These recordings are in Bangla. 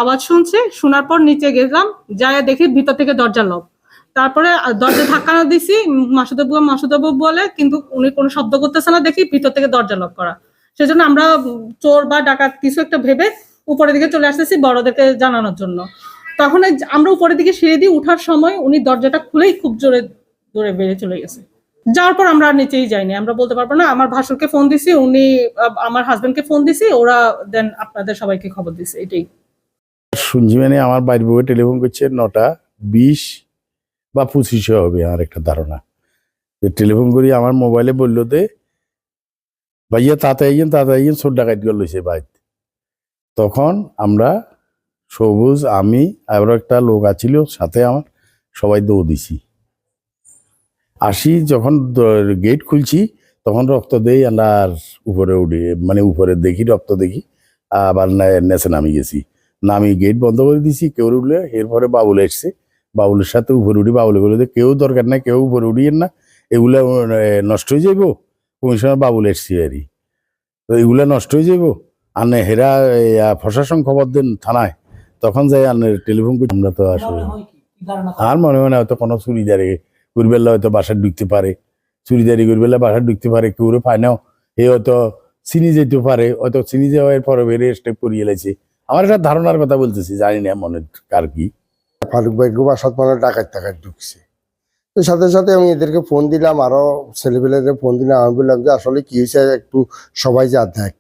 আওয়াজ শুনছি, শোনার পর নিচে গেলাম, যাই দেখি ভিতর থেকে দরজা লক। তারপরে দরজা ধাক্কানো দিছি, মাসুদাবু বলে, কিন্তু উনি কোনো শব্দ করতেছে না, দেখি ভিতর থেকে দরজা লক করা। সেজন্য আমরা চোর বা ডাকাত কিছু একটা ভেবে উপরের দিকে চলে আসতেছি বড়দেরকে জানানোর জন্য। তখন আমরা উপরের দিকে সিঁড়ি দিয়ে উঠার সময় উনি দরজাটা খুলেই খুব জোরে দৌড়ে বেরিয়ে চলে গেছে। যাওয়ার পর আমরা নিচেই যাইনি, আমরা বলতে পারবো না। আমার ভাসুরকে ফোন দিছি, উনি আমার হাজবেন্ডকে ফোন দিছি, ওরা দেন আপনাদের সবাইকে খবর দিছে। এটাই শুনছি। মানে আমার বাড়ির বউয়ে টেলিফোন করছে 9:20 বা 25 হবে আমার একটা ধারণা। টেলিফোন করি আমার মোবাইলে বললো যে ভাইয়া তাড়াতাড়ি চোর ডাকাত গেল লইছে বাইর। তখন আমরা সবুজ, আমি আরো একটা লোক আছিল সাথে, আমার সবাই দৌড় দিছি। আসি যখন গেট খুলছি তখন রক্ত দেই, আর উপরে উঠি, মানে উপরে দেখি রক্ত দেখি, আবার নেচে নামি গেছি। নামি গেট বন্ধ করে দিছি, কেউ উঠলে। এরপরে বাবুল এসছে, বাবুলের সাথে উপরে উঠি। বাবুলে বলে যে কেউ দরকার নাই, কেউ উপরে উঠিয়েন না, এগুলা নষ্ট হয়ে যাইব। কমিশনার বাবুল এসছি আরই, তো এগুলা নষ্ট হয়ে যাইব। আর হেরা প্রশাসন খবর দেন থানায়, তখন যাই টেলিফোন করি। আমরা তো আসলে আর মনে হয় না হয়তো কোনো চুরিদারি করবেলা হয়তো বাসায় ঢুকতে পারে, চুরিদারি করবেলা বাসায় ঢুকতে পারে, কেউ পায় না। এ হয়তো চিনি যেতে পারে, হয়তো চিনি যাওয়ার পরে বেরিয়ে স্টেপ করিয়ে এলাইছে। আমার একটা ধারণার কথা বলতেছি, জানি না মনে কার কি। ফারুক ভাই বাসাত মানে ডাকাত ঢুকছে, তো সাথে সাথে আমি এদেরকে ফোন দিলাম, আরো ছেলেপেলেদের ফোন দিলাম। আমি বললাম যে আসলে কি হয়েছে, একটু সবাই যা দেখ।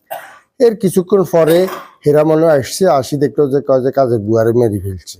এর কিছুক্ষণ পরে হেরা মনে আসছে, আসি দেখলো যে কাজের বুয়ারে মেরে ফেলছে।